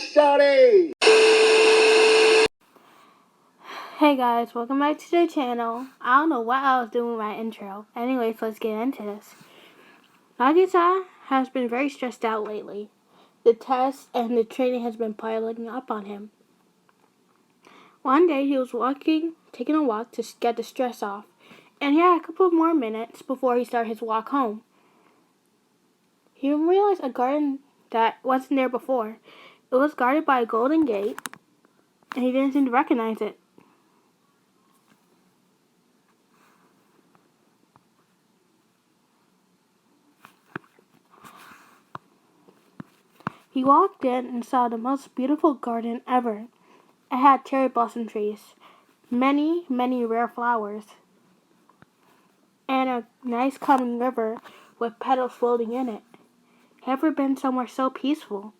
shawty! Hey guys, welcome back to the channel. I don't know what I was doing with my intro. Anyways, let's get into this. Nagisa has been very stressed out lately. The tests and the training has been piling up on him. One day he was taking a walk to get the stress off, and he had a couple of more minutes before he started his walk home. He realized a garden that wasn't there before. It was guarded by a golden gate, and he didn't seem to recognize it. He walked in and saw the most beautiful garden ever. It had cherry blossom trees, many, many rare flowers, and a nice calming river with petals floating in it. Ever been somewhere so peaceful?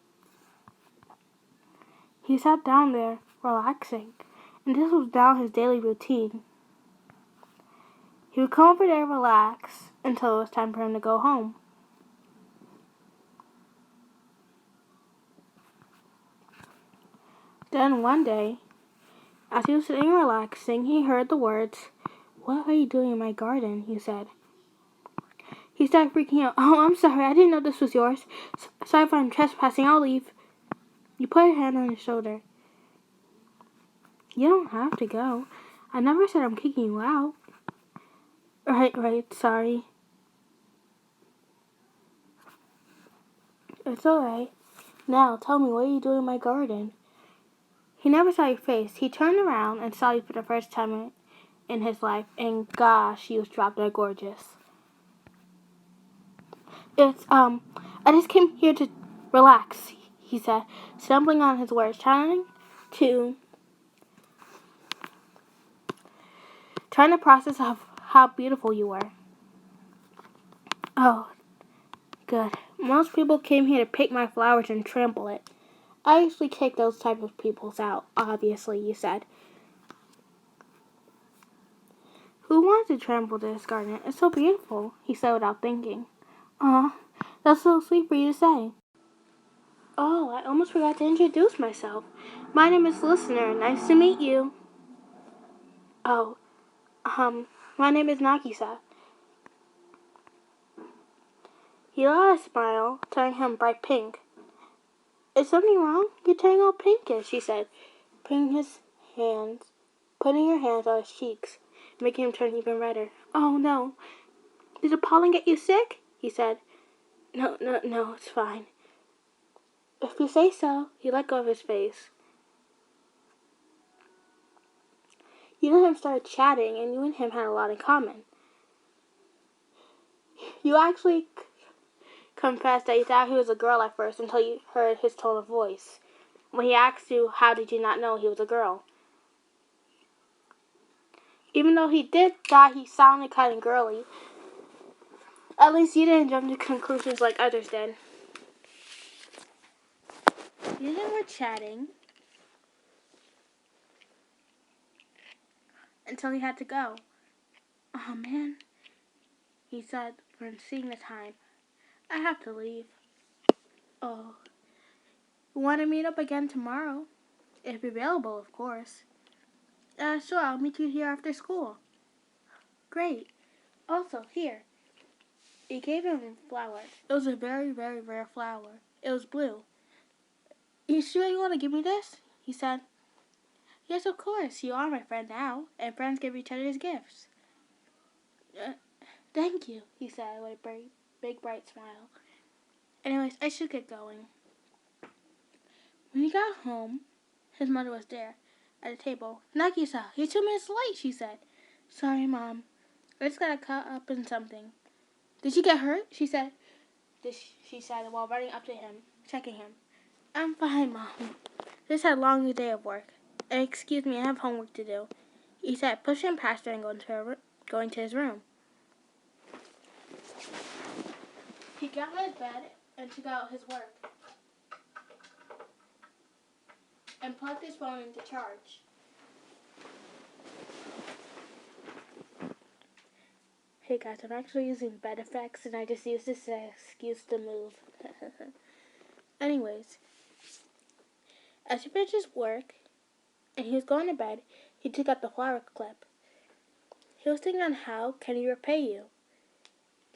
He sat down there, relaxing, and this was now his daily routine. He would come over there and relax until it was time for him to go home. Then one day, as he was sitting relaxing, he heard the words, "What are you doing in my garden?" he said. He started freaking out. "Oh, I'm sorry. I didn't know this was yours. Sorry if I'm trespassing. I'll leave." You put your hand on his shoulder. "You don't have to go. I never said I'm kicking you out." Right, sorry. It's alright. Now, tell me, what are you doing in my garden? He never saw your face. He turned around and saw you for the first time in his life, and gosh, you was drop dead gorgeous. I just came here to relax," he said, stumbling on his words, trying to process of how beautiful you were. "Oh, good. Most people came here to pick my flowers and trample it. I usually take those type of peoples out, obviously," you said. "Who wants to trample this garden? It's so beautiful," he said without thinking. "Aw, that's so sweet for you to say." "Oh, I almost forgot to introduce myself. My name is Listener. Nice to meet you." "Oh, my name is Nagisa." He let out a smile, turning him bright pink. "Is something wrong? You're turning all pinkish," she said, putting her hands on his cheeks, making him turn even redder. "Oh, no. Did the pollen get you sick?" he said. No, it's fine." "If you say so." He let go of his face. You and him started chatting, and you and him had a lot in common. You actually confessed that you thought he was a girl at first until you heard his tone of voice. When he asked you, how did you not know he was a girl? Even though he did thought he sounded kind of girly, at least you didn't jump to conclusions like others did. You and him were chatting until he had to go. "Oh, man," he said when seeing the time. "I have to leave." "Oh. You want to meet up again tomorrow?" "If you're available, of course." Sure, I'll meet you here after school." "Great. Also, here." He gave him a flower. It was a very, very rare flower. It was blue. "You sure you want to give me this?" he said. "Yes, of course. You are my friend now, and friends give each other gifts." Thank you," he said with a big, bright smile. "Anyways, I should get going." When he got home, his mother was there at the table. "Nagisa, you're 2 minutes late," she said. "Sorry, Mom. I just got caught up in something." "Did you get hurt?" she said while running up to him, checking him. "I'm fine, Mom. Just had a long day of work. Excuse me, I have homework to do," he said, pushing past her and going to his room. He got out of bed and took out his work and plugged his phone into charge. Hey guys, I'm actually using bed effects and I just used this as an excuse to move. Anyways, As he finished his work and he was going to bed, he took out the flower clip. He was thinking on how can he repay you.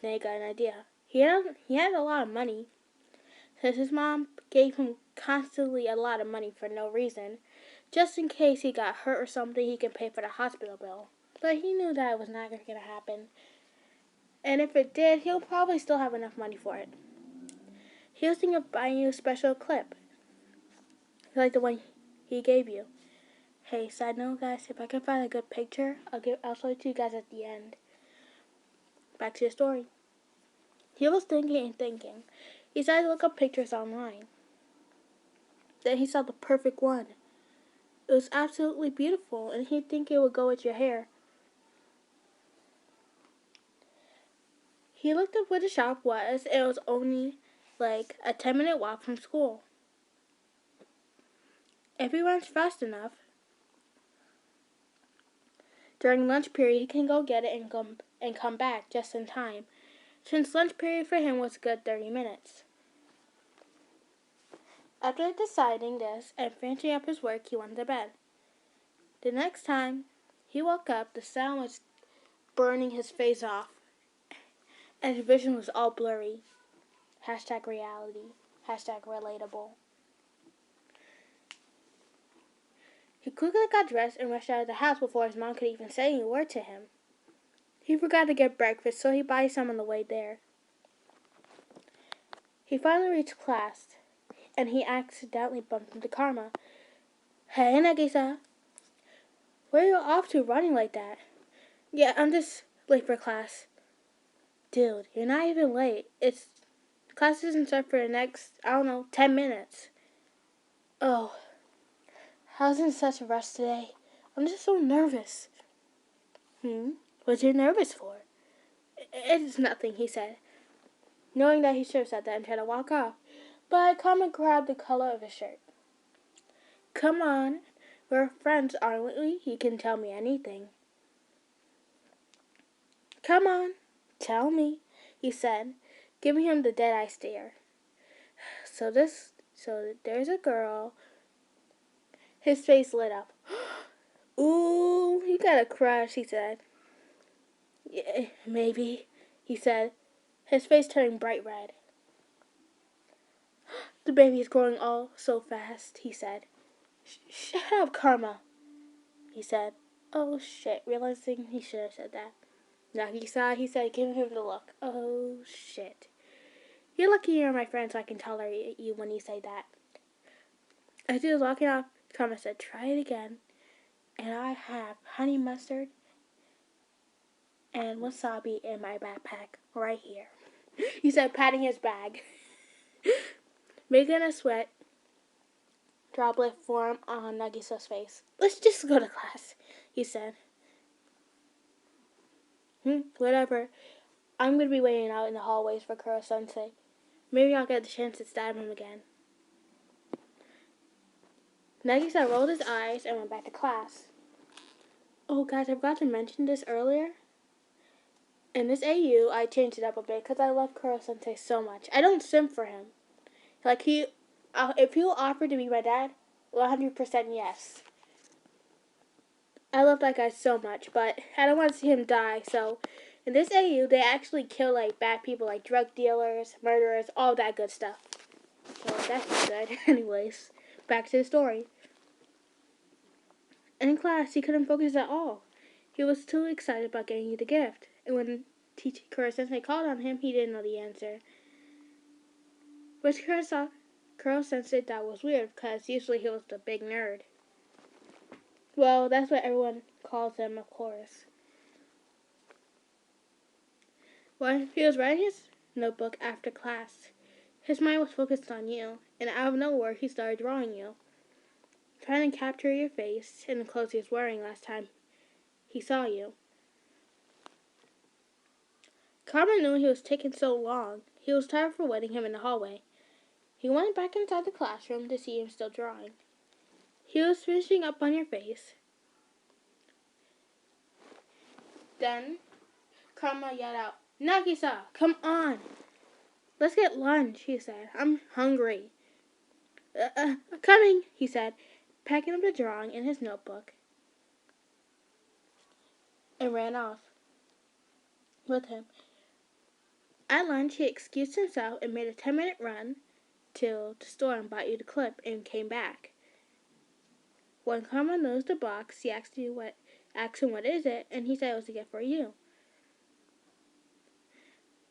Then he got an idea. He had a lot of money, since his mom gave him constantly a lot of money for no reason. Just in case he got hurt or something, he could pay for the hospital bill. But he knew that it was not going to happen. And if it did, he'll probably still have enough money for it. He was thinking of buying you a special clip, like the one he gave you. Hey, side note, guys, if I can find a good picture, I'll show it to you guys at the end. Back to the story. He was thinking and thinking. He decided to look up pictures online. Then he saw the perfect one. It was absolutely beautiful, and he'd think it would go with your hair. He looked up where the shop was, and it was only like a 10-minute walk from school. If he runs fast enough, during lunch period he can go get it and come back just in time, since lunch period for him was a good 30 minutes. After deciding this and finishing up his work, he went to bed. The next time he woke up, the sun was burning his face off, and his vision was all blurry. #reality. #relatable. He quickly got dressed and rushed out of the house before his mom could even say a word to him. He forgot to get breakfast, so he buys some on the way there. He finally reached class, and he accidentally bumped into Karma. Hey, Nagisa. Where are you off to running like that? Yeah, I'm just late for class. Dude, you're not even late. Class doesn't start for the next, 10 minutes. Oh, I was in such a rush today. I'm just so nervous. What you nervous for? It's nothing, he said, knowing that he should have said that and tried to walk off. But Karma grabbed the collar of his shirt. Come on, we're friends, aren't we? You can tell me anything. Come on, tell me, he said, giving him the dead-eye stare. So there's a girl. His face lit up. Ooh, you got a crush, he said. Yeah, maybe, he said, his face turning bright red. The baby is growing all so fast, he said. Shut up, Karma, he said. Oh, shit, realizing he should have said that. Nagisa, he said, giving him the look. Oh, shit. You're lucky you're my friend so I can tolerate you when you say that. As he was walking off, Karma said, try it again. And I have honey mustard and wasabi in my backpack right here, he said, patting his bag. Making a sweat droplet form on Nagisa's face. Let's just go to class, he said. Whatever. I'm going to be waiting out in the hallways for Kuro-sensei. Maybe I'll get the chance to stab him again. Nagisa rolled his eyes and went back to class. Oh, guys, I forgot to mention this earlier. In this AU, I changed it up a bit because I love Kuro-sensei so much. I don't simp for him. Like, if he offered to be my dad, 100% yes. I love that guy so much, but I don't want to see him die, so in this AU, they actually kill, like, bad people, like drug dealers, murderers, all that good stuff. So that's good. Anyways, back to the story. In class, he couldn't focus at all. He was too excited about getting you the gift, and when teacher Kuro-sensei called on him, he didn't know the answer. Which Kuro-sensei thought was weird, because usually he was the big nerd. Well, that's what everyone calls him, of course. When he was writing his notebook after class, his mind was focused on you, and out of nowhere he started drawing you, trying to capture your face and the clothes he was wearing last time he saw you. Karma knew he was taking so long. He was tired for waiting him in the hallway. He went back inside the classroom to see him still drawing. He was finishing up on your face. Then Karma yelled out, Nagisa, come on. Let's get lunch, he said. I'm hungry. Coming, he said, packing up the drawing in his notebook, and ran off with him. At lunch, he excused himself and made a 10-minute run to the store and bought you the clip and came back. When Karma nosed the box, he asked him what is it, and he said it was a gift for you.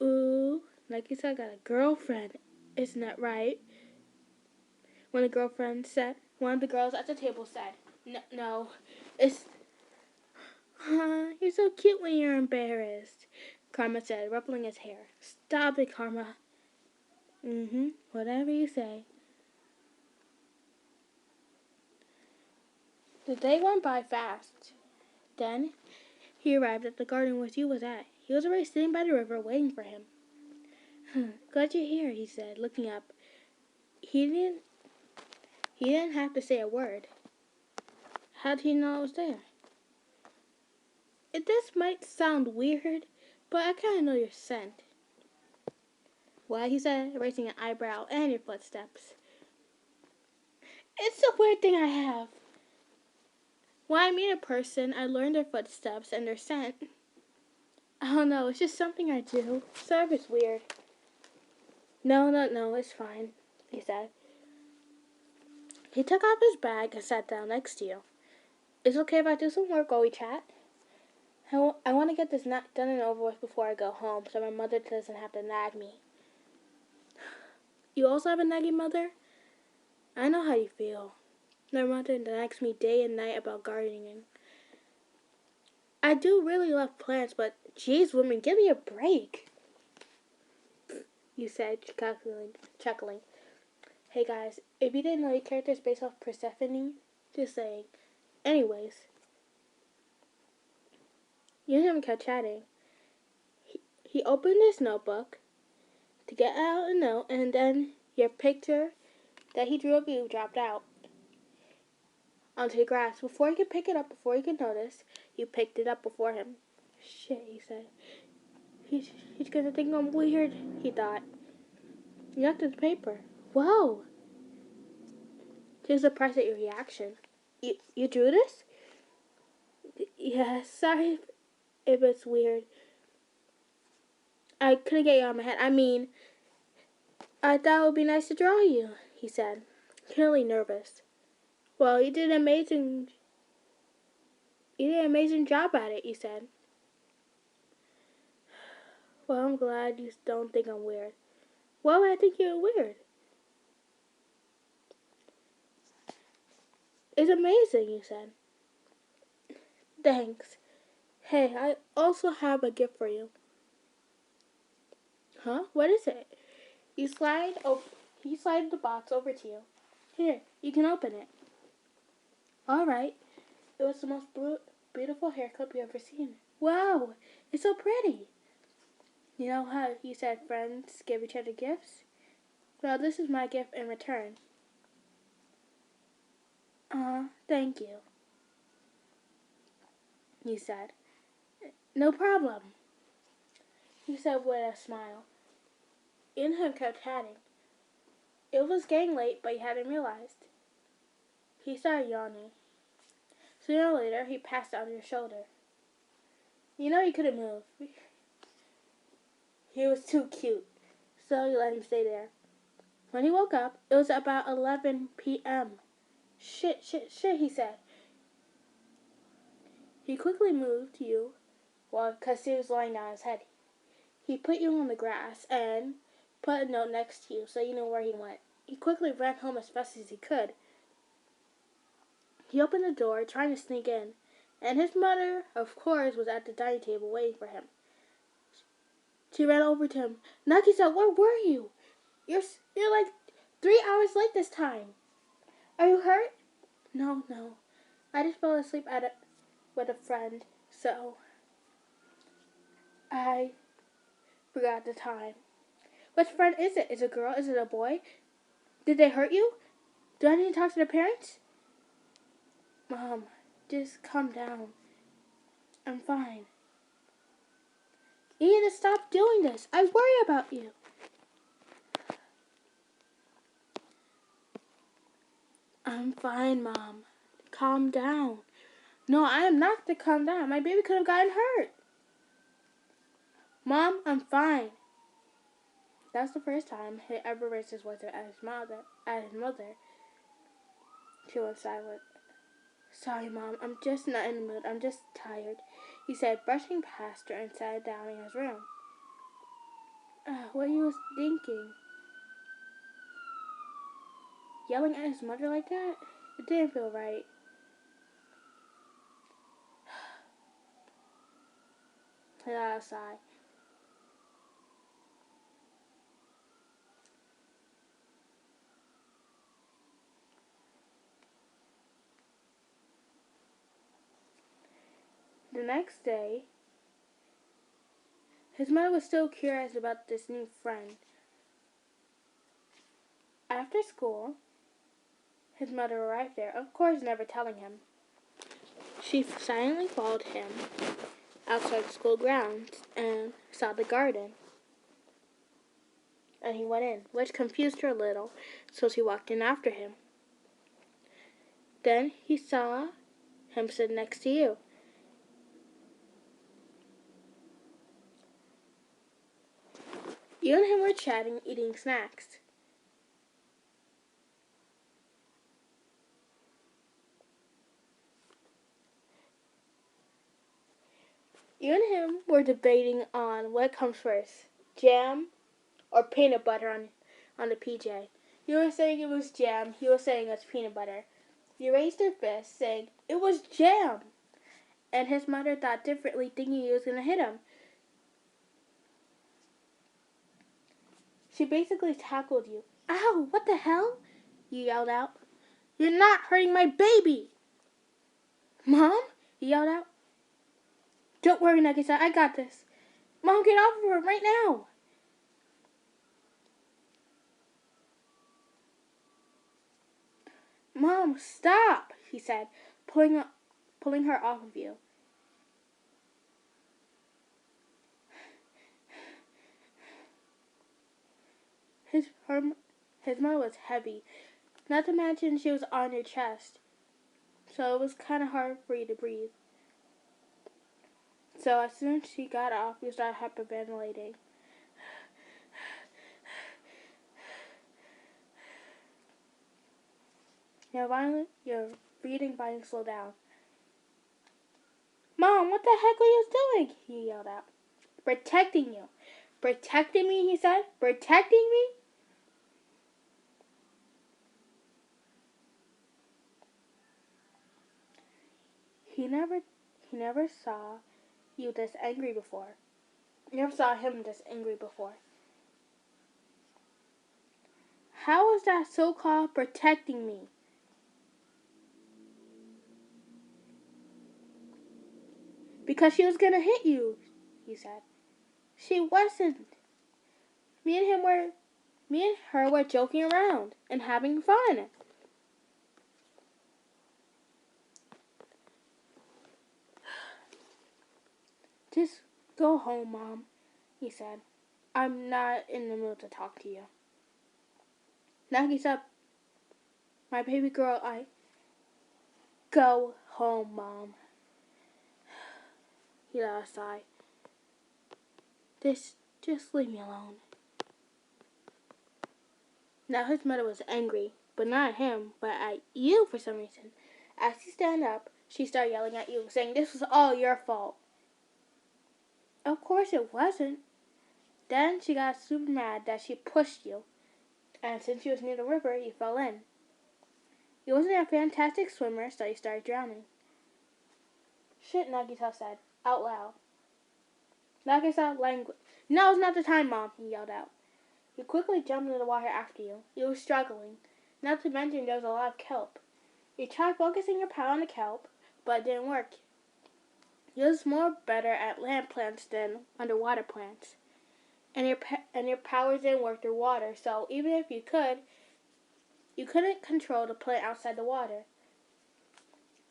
Ooh, Nagisa got a girlfriend, isn't that right? One of the girls at the table said, No, it's, you're so cute when you're embarrassed, Karma said, ruffling his hair. Stop it, Karma. Whatever you say. The day went by fast. Then he arrived at the garden where you was at. He was already sitting by the river waiting for him. Glad you're here, he said, looking up. He didn't have to say a word. How did he know I was there? This might sound weird, but I kind of know your scent. What? He said, raising an eyebrow, and your footsteps. It's a weird thing I have. When I meet a person, I learn their footsteps and their scent. I don't know, it's just something I do. Sorry if it's weird. No, it's fine, he said. He took off his bag and sat down next to you. Is it okay if I do some work while we chat? I want to get this done and over with before I go home so my mother doesn't have to nag me. You also have a naggy mother? I know how you feel. My mother nags me day and night about gardening. I do really love plants, but geez, woman, give me a break, you said, chuckling. Hey guys, if you didn't know your character is based off Persephone, just saying. Anyways, you and him kept chatting. He opened his notebook to get out a note, and then your picture that he drew of you dropped out onto the grass. Before he could pick it up, before he could notice, you picked it up before him. Shit, he said. He's gonna think I'm weird, he thought. You knocked at the paper. Whoa! He was surprised at your reaction. You drew this? Yeah, sorry if it's weird. I couldn't get you out of my head. I mean, I thought it would be nice to draw you, he said, clearly nervous. Well, you did an amazing job at it, you said. Well, I'm glad you don't think I'm weird. Why would I think you're weird? It's amazing, you said. Thanks. Hey, I also have a gift for you. Huh? What is it? He slid the box over to you. Here, you can open it. All right. It was the most beautiful hair clip you ever seen. Wow, it's so pretty. You know how you said friends give each other gifts? Well, this is my gift in return. Thank you, he said. No problem, he said with a smile. You and him kept chatting. It was getting late, but he hadn't realized. He started yawning. Sooner or later, he passed on your shoulder. You know he couldn't move. He was too cute, so you let him stay there. When he woke up, it was about 11 p.m. Shit, he said. He quickly moved you, because he was lying down on his head. He put you on the grass and put a note next to you so you knew where he went. He quickly ran home as fast as he could. He opened the door, trying to sneak in, and his mother, of course, was at the dining table waiting for him. She ran over to him. Nagisa, where were you? You're like 3 hours late this time. Are you hurt? No. I just fell asleep with a friend, so I forgot the time. Which friend is it? Is it a girl? Is it a boy? Did they hurt you? Do I need to talk to the parents? Mom, just calm down. I'm fine. You need to stop doing this. I worry about you. I'm fine, Mom. Calm down. No, I am not to calm down. My baby could have gotten hurt. Mom, I'm fine. That's the first time he ever raised his voice at his mother. She was silent. Sorry, Mom. I'm just not in the mood. I'm just tired, he said, brushing past her and sat down in his room. What he was thinking? Yelling at his mother like that? It didn't feel right. He let out a sigh. The next day, his mother was still curious about this new friend. After school, his mother arrived there, of course never telling him. She silently followed him outside the school grounds and saw the garden. And he went in, which confused her a little, so she walked in after him. Then he saw him sit next to you. You and him were chatting, eating snacks. You and him were debating on what comes first, jam or peanut butter on the PJ. You were saying it was jam, he was saying it's peanut butter. You raised your fist, saying it was jam. And his mother thought differently, thinking he was going to hit him. She basically tackled you. Ow, what the hell? You yelled out. You're not hurting my baby. Mom? He yelled out. Don't worry, Nagisa, I got this. Mom, get off of her right now. Mom, stop, he said, pulling her off of you. His mother was heavy. Not to mention she was on your chest. So it was kind of hard for you to breathe. So as soon as she got off, you started hyperventilating. Your breathing finally slowed down. Mom, what the heck are you doing? He yelled out. Protecting you. Protecting me, he said. Protecting me? He never saw you this angry before. You never saw him this angry before. How is that so-called protecting me? Because she was gonna hit you, he said. She wasn't. Me and her were joking around and having fun. Just go home, Mom, he said. I'm not in the mood to talk to you. Nagisa, my baby girl, go home, Mom. He let out a sigh. Just leave me alone. Now his mother was angry, but not at him, but at you for some reason. As he stand up, she started yelling at you, saying this was all your fault. Of course it wasn't. Then she got super mad that she pushed you, and since you was near the river, you fell in. You wasn't a fantastic swimmer, so you started drowning. Shit, Nagisa said, out loud. Nagisa, language. Now's not the time, Mom, he yelled out. He quickly jumped into the water after you. You were struggling. Not to mention there was a lot of kelp. You tried focusing your power on the kelp, but it didn't work. You was more better at land plants than underwater plants. And your powers didn't work through water, so even if you couldn't control the plant outside the water.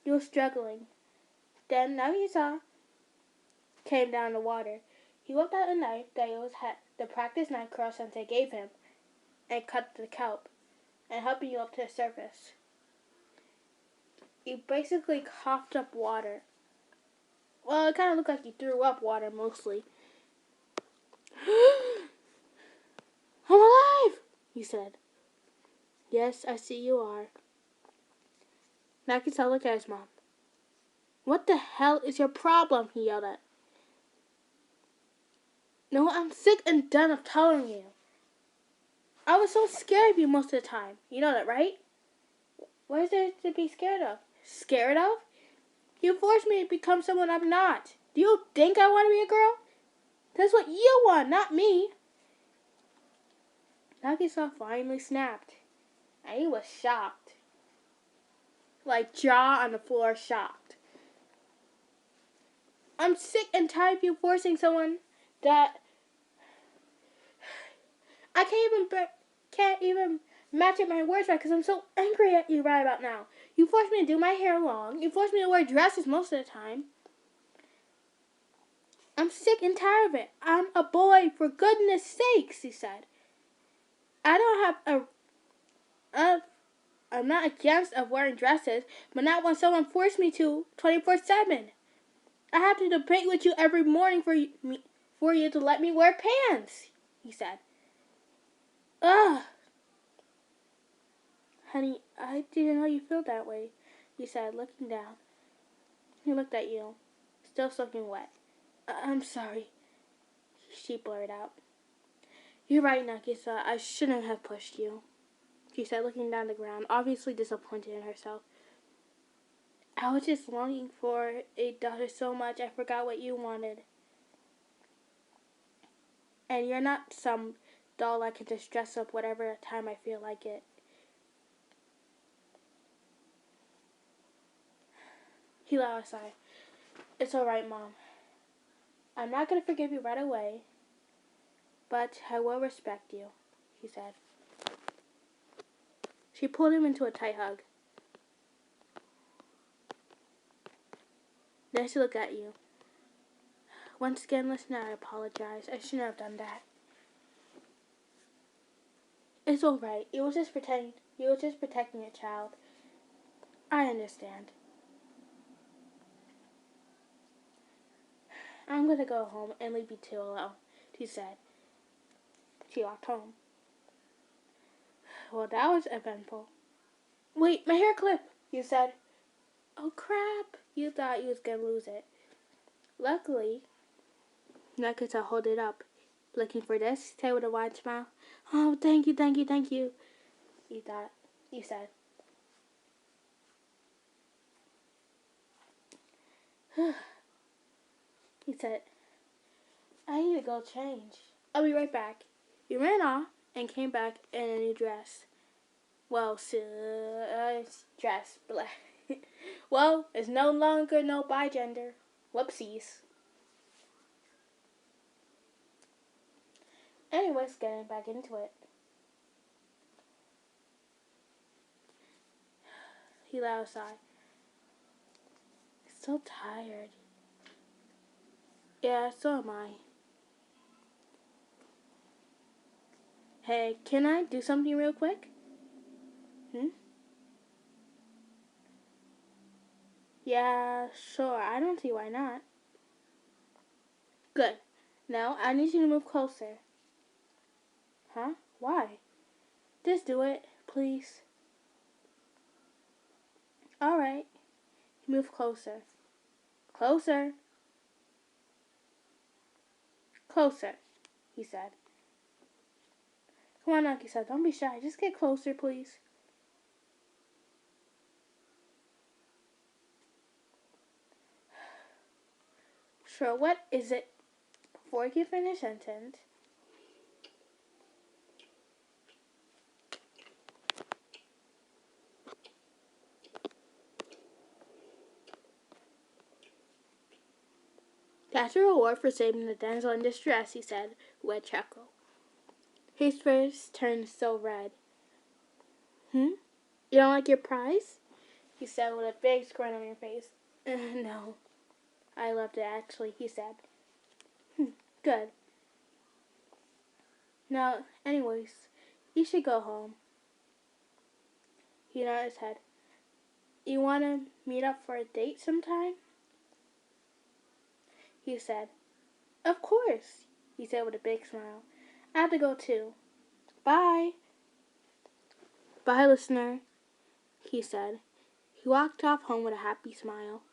You were struggling. Then Nagisa came down the water. He whipped out a knife that the practice knife Kuro-sensei gave him and cut the kelp and helping you up to the surface. You basically coughed up water. Well, it kind of looked like you threw up water mostly. I'm alive, he said. Yes, I see you are. Nagisa looked at his mom. What the hell is your problem? He yelled at. No, I'm sick and done of telling you. I was so scared of you most of the time. You know that, right? What is there to be scared of? Scared of? You forced me to become someone I'm not. Do you think I want to be a girl? That's what you want, not me. Nagisa finally snapped, and he was shocked. Like jaw on the floor, shocked. I'm sick and tired of you forcing someone that I can't even match up my words right because I'm so angry at you right about now. You forced me to do my hair long. You forced me to wear dresses most of the time. I'm sick and tired of it. I'm a boy, for goodness sakes, he said. I don't have I'm not against of wearing dresses, but not when someone forced me to 24/7. I have to debate with you every morning for you to let me wear pants, he said. Ugh. Honey, I didn't know you feel that way, he said, looking down. He looked at you, still soaking wet. I'm sorry, she blurted out. You're right, Nagisa. I shouldn't have pushed you, she said, looking down the ground, obviously disappointed in herself. I was just longing for a daughter so much I forgot what you wanted. And you're not some doll I can just dress up whatever time I feel like it. He let out a sigh. It's alright, Mom. I'm not going to forgive you right away, but I will respect you, he said. She pulled him into a tight hug. Then she looked at you. Once again, listener, I apologize. I shouldn't have done that. It's alright. You were just protecting your child. I understand. I'm going to go home and leave you two alone, she said. She walked home. Well, that was eventful. Wait, my hair clip, you said. Oh, crap. You thought you was going to lose it. Luckily, Nagisa held it up. Looking for this? Say with a wide smile. Oh, thank you, thank you, thank you. You said. He said, I need to go change. I'll be right back. He ran off and came back in a new dress. Well, dress. Well, it's no longer no bigender. Whoopsies. Anyways, getting back into it. He let out a sigh. So tired. Yeah, so am I. Hey, can I do something real quick? Yeah, sure. I don't see why not. Good. Now, I need you to move closer. Huh? Why? Just do it, please. Alright. Move closer. Closer. Closer, he said. Come on, Nagisa, don't be shy. Just get closer, please. Sure, what is it? Before you finish sentence. That's a reward for saving the damsel in distress, he said, with a chuckle. His face turned so red. You don't like your prize? He said with a big grin on your face. No. I loved it, actually, he said. Good. Now, anyways, you should go home. He nodded his head. You want to meet up for a date sometime? He said. Of course, he said with a big smile. I have to go too. Bye. Bye, listener, he said. He walked off home with a happy smile.